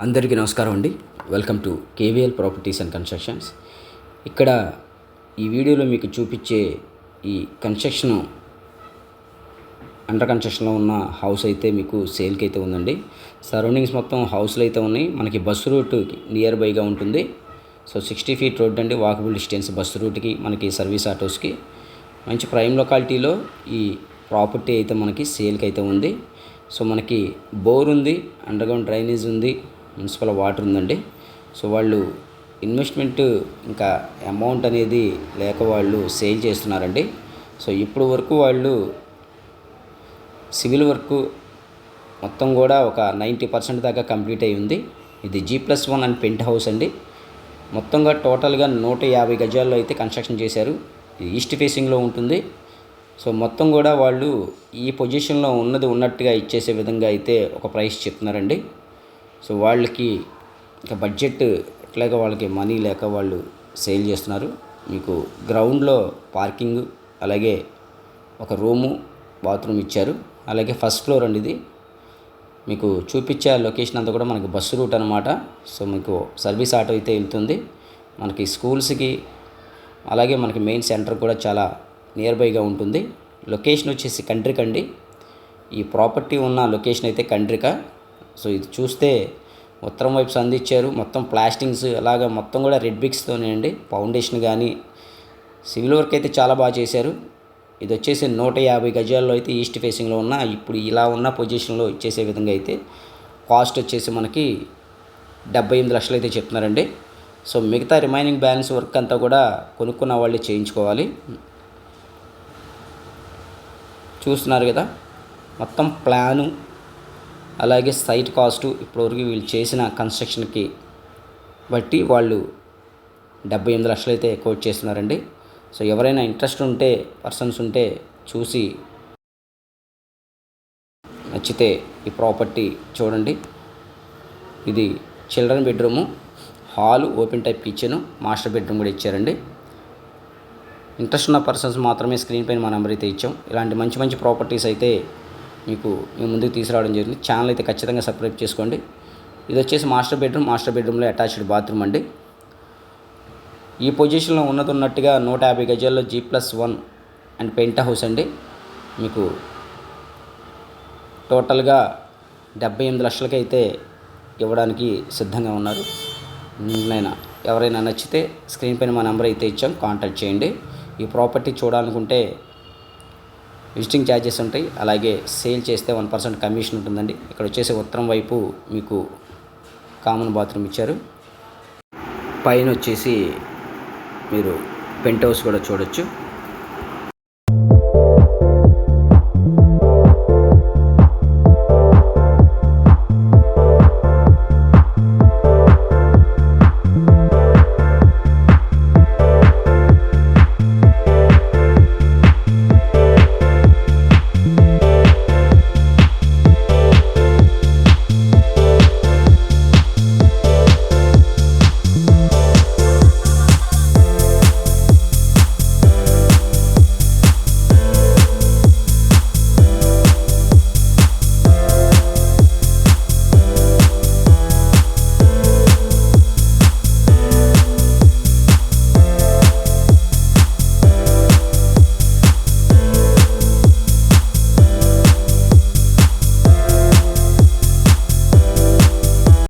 అందరికీ నమస్కారం అండి. Welcome to KVL properties and constructions. ఇక్కడ ఈ వీడియోలో మీకు చూపించే ఈ అండర్ కన్స్ట్రక్షన్లో ఉన్న హౌస్ అయితే మీకు సేల్కి అయితే ఉందండి. సరౌండింగ్స్ మొత్తం హౌస్లు అయితే ఉన్నాయి. మనకి బస్సు రూట్ నియర్ బైగా ఉంటుంది. సో 60 ఫీట్ రోడ్ అండి, వాకబుల్ డిస్టెన్స్ బస్సు రూట్కి, మనకి సర్వీస్ ఆటోస్కి. మంచి ప్రైమ్ లొకాలిటీలో ఈ ప్రాపర్టీ అయితే మనకి సేల్కి అయితే ఉంది. సో మనకి బోర్ ఉంది, అండర్గ్రౌండ్ డ్రైనేజ్ ఉంది, మున్సిపల్ వాటర్ ఉందండి. సో వాళ్ళు ఇన్వెస్ట్మెంట్ ఇంకా అమౌంట్ అనేది లేక వాళ్ళు సేల్ చేస్తున్నారండి. సో ఇప్పుడు వరకు వాళ్ళు సివిల్ వర్క్ మొత్తం కూడా ఒక 90% దాకా కంప్లీట్ అయి ఉంది. ఇది G+1 అండ్ పెంట్ హౌస్ అండి. మొత్తంగా టోటల్గా 150 గజాల్లో అయితే కన్స్ట్రక్షన్ చేశారు. ఇది ఈస్ట్ ఫేసింగ్లో ఉంటుంది. సో మొత్తం కూడా వాళ్ళు ఈ పొజిషన్లో ఉన్నట్టుగా ఇచ్చేసే విధంగా అయితే ఒక ప్రైస్ చెప్తున్నారండి. సో వాళ్ళకి ఇంకా బడ్జెట్ ఎట్లాగా వాళ్ళకి మనీ లేక వాళ్ళు సేల్ చేస్తున్నారు. మీకు గ్రౌండ్లో పార్కింగ్, అలాగే ఒక రూము, బాత్రూమ్ ఇచ్చారు. అలాగే ఫస్ట్ ఫ్లోర్ అండి ఇది. మీకు చూపించే లొకేషన్ అంతా కూడా మనకి బస్సు రూట్ అనమాట. సో మీకు సర్వీస్ ఆటో అయితే వెళ్తుంది. మనకి స్కూల్స్కి అలాగే మనకి మెయిన్ సెంటర్ కూడా చాలా నియర్ బైగా ఉంటుంది. లొకేషన్ వచ్చేసి కండ్రిక అండి. ఈ ప్రాపర్టీ ఉన్న లొకేషన్ అయితే కండ్రిక. సో ఇది చూస్తే ఉత్తరం వైపు సంధించారు. మొత్తం ప్లాస్టింగ్స్ అలాగా మొత్తం కూడా రెడ్ బ్రిక్స్తోనే అండి. ఫౌండేషన్ కానీ సివిల్ వర్క్ అయితే చాలా బాగా చేశారు. ఇది వచ్చేసి 150 గజాల్లో అయితే ఈస్ట్ ఫేసింగ్లో ఉన్న ఇప్పుడు ఇలా ఉన్న పొజిషన్లో ఇచ్చేసే విధంగా అయితే కాస్ట్ వచ్చేసి మనకి 78 లక్షలు అయితే చెప్తున్నారండి. సో మిగతా రిమైనింగ్ బ్యాలెన్స్ వర్క్ అంతా కూడా కొనుక్కున్న వాళ్ళే చేయించుకోవాలి. చూస్తున్నారు కదా, మొత్తం ప్లాను అలాగే సైట్ కాస్టు ఇప్పటివరకు వీళ్ళు చేసిన కన్స్ట్రక్షన్కి బట్టి వాళ్ళు 78 లక్షలు అయితే కోట్ చేస్తున్నారండి. సో ఎవరైనా ఇంట్రెస్ట్ ఉంటే పర్సన్స్ ఉంటే చూసి నచ్చితే ఈ ప్రాపర్టీ చూడండి. ఇది children bedroom, hall, open type kitchen, master bedroom కూడా ఇచ్చారండి. ఇంట్రెస్ట్ ఉన్న పర్సన్స్ మాత్రమే స్క్రీన్ పైన మా నెంబర్ అయితే ఇచ్చాం. ఇలాంటి మంచి మంచి ప్రాపర్టీస్ అయితే మీకు మేము ముందుకు తీసుకురావడం జరిగింది. ఛానల్ అయితే ఖచ్చితంగా సబ్స్క్రైబ్ చేసుకోండి. ఇది వచ్చేసి మాస్టర్ బెడ్రూమ్లో అటాచ్డ్ బాత్రూమ్ అండి. ఈ పొజిషన్లో ఉన్నట్టుగా 150 గజాల్లో G+1 అండ్ పెంట్ హౌస్ అండి. మీకు టోటల్గా 78 లక్షలకైతే ఇవ్వడానికి సిద్ధంగా ఉన్నారు. ఎవరైనా నచ్చితే స్క్రీన్ పైన మా నెంబర్ అయితే ఇచ్చాం, కాంటాక్ట్ చేయండి. ఈ ప్రాపర్టీ చూడాలనుకుంటే విజిటింగ్ ఛార్జెస్ ఉంటాయి. అలాగే సేల్ చేస్తే 1% కమిషన్ ఉంటుందండి. ఇక్కడ వచ్చేసి ఉత్తరం వైపు మీకు కామన్ బాత్రూమ్ ఇచ్చారు. పైన వచ్చేసి మీరు పెంట్ హౌస్ కూడా చూడొచ్చు.